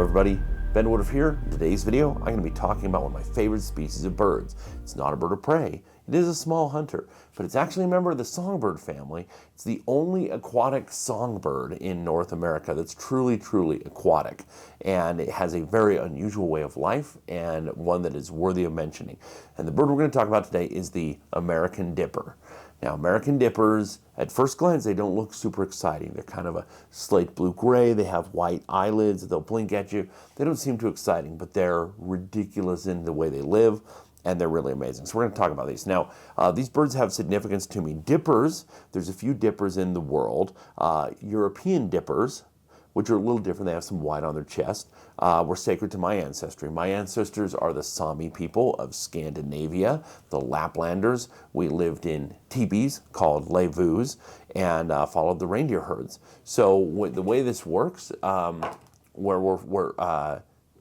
everybody, Ben Woodruff here. In today's video, I'm going to be talking about one of my favorite species of birds. It's not a bird of prey, it is a small hunter, but it's actually a member of the songbird family. It's the only aquatic songbird in North America that's truly aquatic, and it has a very unusual way of life and one that is worthy of mentioning. And the bird we're going to talk about today is the American dipper. Now, American dippers, at first glance, they don't look super exciting. They're kind of a slate blue gray. They have white eyelids. They'll blink at you. They don't seem too exciting, but they're ridiculous in the way they live, and they're really amazing. So we're going to talk about these. Now, these birds have significance to me. Dippers, there's a few dippers in the world. European dippers, which are a little different. They have some white on their chest, were sacred to my ancestry. My ancestors are the Sami people of Scandinavia, the Laplanders. We lived in teepees called levus and followed the reindeer herds. So the way this works,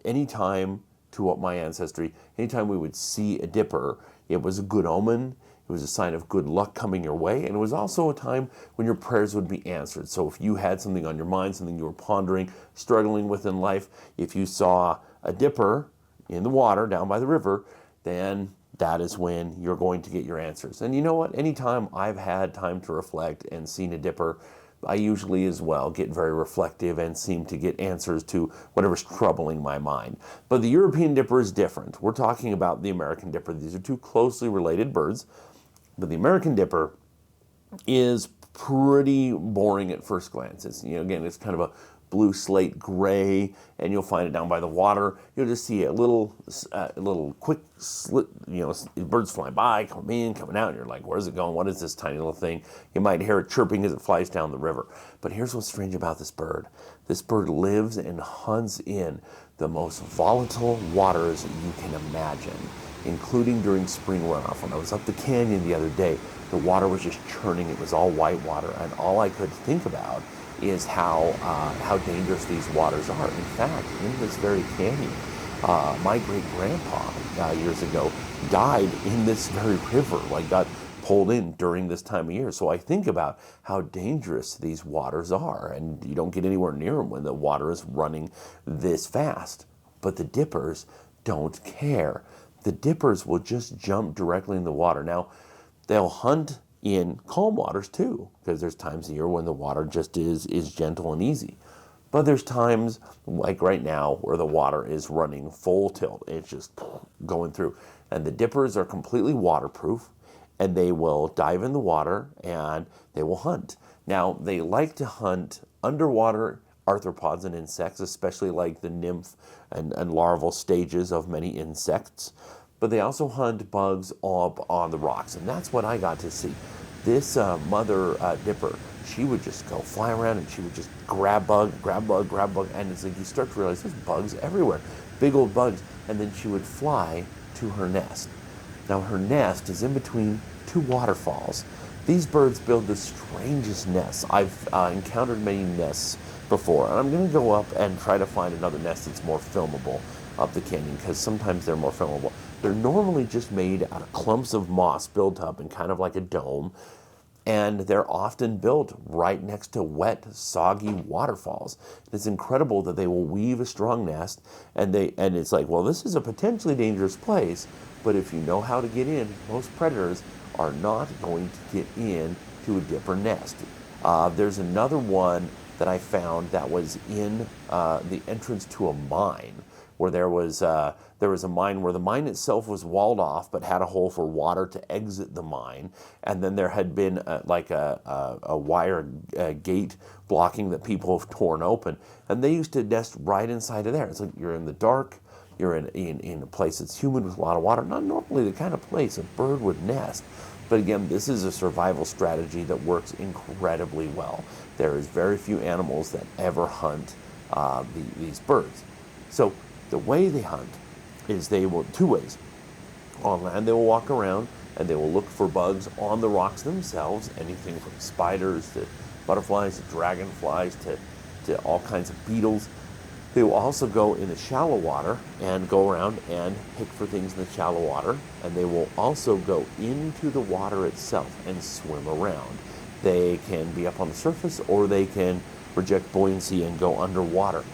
anytime to my ancestry, anytime we would see a dipper, it was a good omen. It was a sign of good luck coming your way, and it was also a time when your prayers would be answered. So if you had something on your mind, something you were pondering, struggling with in life, if you saw a dipper in the water down by the river, then that is when you're going to get your answers. And you know what? Anytime I've had time to reflect and seen a dipper, I usually as well get very reflective and seem to get answers to whatever's troubling my mind. But the European dipper is different. We're talking about the American dipper. These are two closely related birds. But the American dipper is pretty boring at first glance. It's, again, it's kind of a blue slate gray, and you'll find it down by the water. You'll just see a little quick slit, birds flying by, coming out, and you're like, where's it going? What is this tiny little thing? You might hear it chirping as it flies down the river. But here's what's strange about this bird. This bird lives and hunts in the most volatile waters you can imagine, including during spring runoff. When I was up the canyon the other day, the water was just churning. It was all white water, and all I could think about is how dangerous these waters are. In fact, in this very canyon, my great-grandpa years ago died in this very river, got pulled in during this time of year. So I think about how dangerous these waters are, and you don't get anywhere near them when the water is running this fast. But the dippers don't care. The dippers will just jump directly in the water. Now, they'll hunt in calm waters too, because there's times of year when the water just is gentle and easy. But there's times, like right now, where the water is running full tilt. It's just going through. And the dippers are completely waterproof, and they will dive in the water and they will hunt. Now, they like to hunt underwater arthropods and insects, especially like the nymph and larval stages of many insects. But they also hunt bugs up on the rocks, and that's what I got to see. This mother dipper, she would just go fly around and she would just grab bug, and it's like you start to realize there's bugs everywhere, big old bugs, and then she would fly to her nest. Now her nest is in between two waterfalls. These birds build the strangest nests. I've encountered many nests before, and I'm going to go up and try to find another nest that's more filmable up the canyon, because sometimes they're more filmable. They're normally just made out of clumps of moss built up in kind of like a dome, and they're often built right next to wet, soggy waterfalls. It's incredible that they will weave a strong nest, and it's like, well, this is a potentially dangerous place, but if you know how to get in, most predators are not going to get in to a dipper nest. There's another one that I found that was in the entrance to a mine, where there was a mine where the mine itself was walled off but had a hole for water to exit the mine, and then there had been a wire gate blocking that people have torn open, and they used to nest right inside of there. It's like you're in the dark, you're in a place that's humid with a lot of water, not normally the kind of place a bird would nest. But again, this is a survival strategy that works incredibly well. There is very few animals that ever hunt these birds. So the way they hunt is they will, two ways. On land, they will walk around and they will look for bugs on the rocks themselves, anything from spiders to butterflies to dragonflies to all kinds of beetles. They will also go in the shallow water and go around and pick for things in the shallow water, and they will also go into the water itself and swim around. They can be up on the surface, or they can reject buoyancy and go underwater.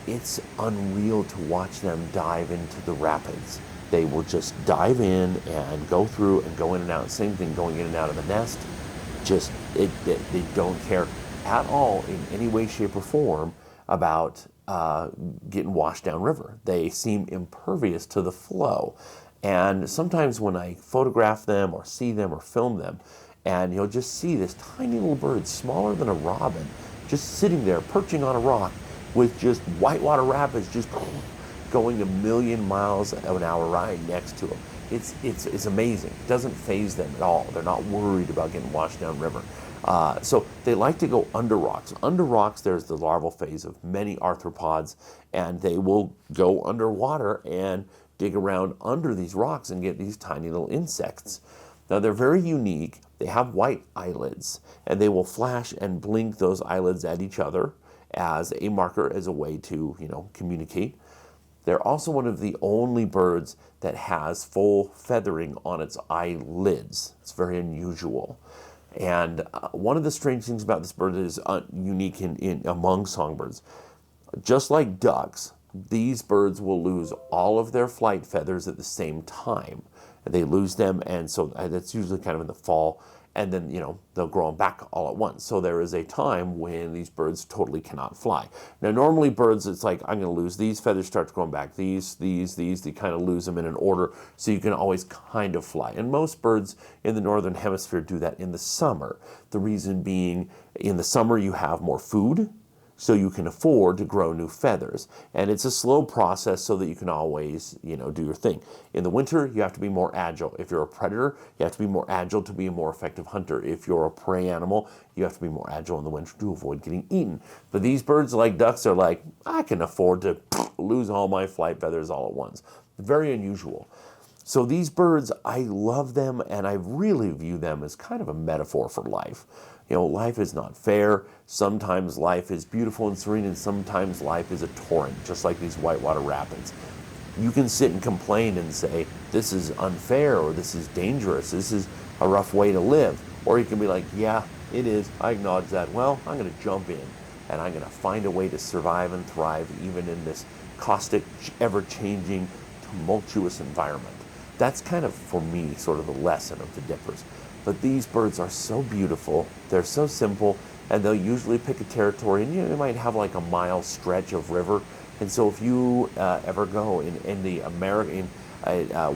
it's unreal to watch them dive into the rapids. They will just dive in and go through and go in and out. Same thing going in and out of the nest. Just, they don't care at all in any way, shape, or form about getting washed downriver. They seem impervious to the flow. And sometimes when I photograph them or see them or film them, and you'll just see this tiny little bird, smaller than a robin, just sitting there perching on a rock with just whitewater rapids just going a million miles an hour ride next to them. It's amazing. It doesn't faze them at all. They're not worried about getting washed downriver. So they like to go under rocks. Under rocks, there's the larval phase of many arthropods, and they will go underwater and dig around under these rocks and get these tiny little insects. Now they're very unique. They have white eyelids, and they will flash and blink those eyelids at each other as a marker, as a way to, communicate. They're also one of the only birds that has full feathering on its eyelids. It's very unusual. And one of the strange things about this bird is unique among songbirds. Just like ducks, these birds will lose all of their flight feathers at the same time. They lose them, and so that's usually kind of in the fall, and then, they'll grow them back all at once. So there is a time when these birds totally cannot fly. Now, normally birds, it's like, I'm going to lose these feathers, start growing back, these, they kind of lose them in an order, so you can always kind of fly. And most birds in the northern hemisphere do that in the summer. The reason being, in the summer you have more food, so you can afford to grow new feathers. And it's a slow process so that you can always, do your thing. In the winter, you have to be more agile. If you're a predator, you have to be more agile to be a more effective hunter. If you're a prey animal, you have to be more agile in the winter to avoid getting eaten. But these birds, like ducks, are like, I can afford to lose all my flight feathers all at once. Very unusual. So these birds, I love them, and I really view them as kind of a metaphor for life. Life is not fair. Sometimes life is beautiful and serene, and sometimes life is a torrent, just like these whitewater rapids. You can sit and complain and say, this is unfair, or this is dangerous, this is a rough way to live. Or you can be like, yeah, it is, I acknowledge that. Well, I'm going to jump in, and I'm going to find a way to survive and thrive even in this caustic, ever-changing, tumultuous environment. That's kind of, for me, sort of the lesson of the dippers. But these birds are so beautiful, they're so simple, and they'll usually pick a territory, and they might have like a mile stretch of river. And so if you ever go in the American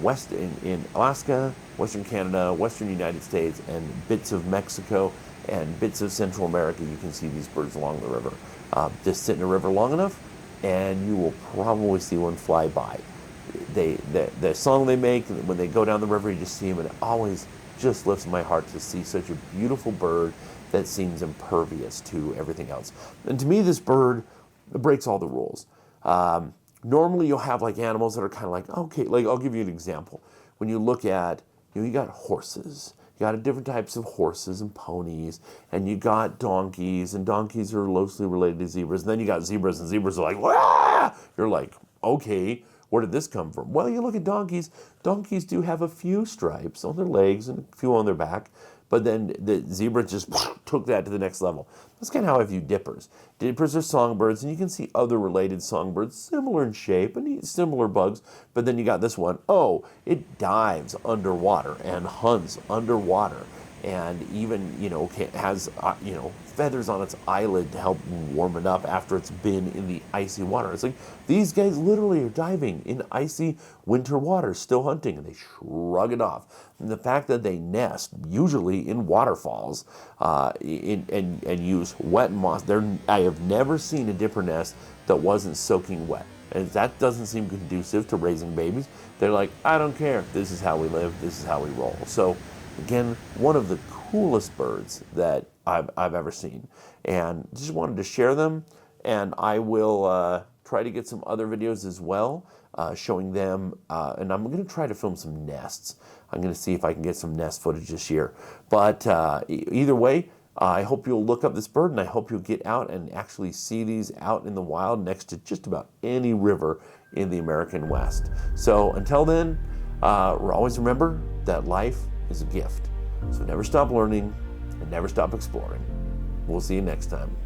west in Alaska, Western Canada, Western United States, and bits of Mexico and bits of Central America, you can see these birds along the river. Just sit in a river long enough, and you will probably see one fly by. The song they make when they go down the river, you just see them, and it always just lifts my heart to see such a beautiful bird that seems impervious to everything else. And to me, this bird breaks all the rules. Normally you'll have like animals that are kind of like, okay, like I'll give you an example. When you look at, you got horses, you got different types of horses and ponies, and you got donkeys, and donkeys are closely related to zebras, and then you got zebras, and zebras are like, wah! You're like, okay, where did this come from? Well, you look at donkeys. Donkeys do have a few stripes on their legs and a few on their back, but then the zebra just took that to the next level. That's kind of how I view dippers. Dippers are songbirds, and you can see other related songbirds, similar in shape and similar bugs, but then you got this one. Oh, it dives underwater and hunts underwater, and even, has, feathers on its eyelid to help warm it up after it's been in the icy water. It's like, these guys literally are diving in icy winter water, still hunting, and they shrug it off. And the fact that they nest, usually in waterfalls, and use wet moss. I have never seen a dipper nest that wasn't soaking wet. And that doesn't seem conducive to raising babies. They're like, I don't care. This is how we live. This is how we roll. So, again, one of the coolest birds that I've ever seen, and just wanted to share them. And I will try to get some other videos as well, showing them, and I'm going to try to film some nests. I'm going to see if I can get some nest footage this year. But either way, I hope you'll look up this bird, and I hope you'll get out and actually see these out in the wild next to just about any river in the American West. So until then, always remember that life is a gift. So never stop learning and never stop exploring. We'll see you next time.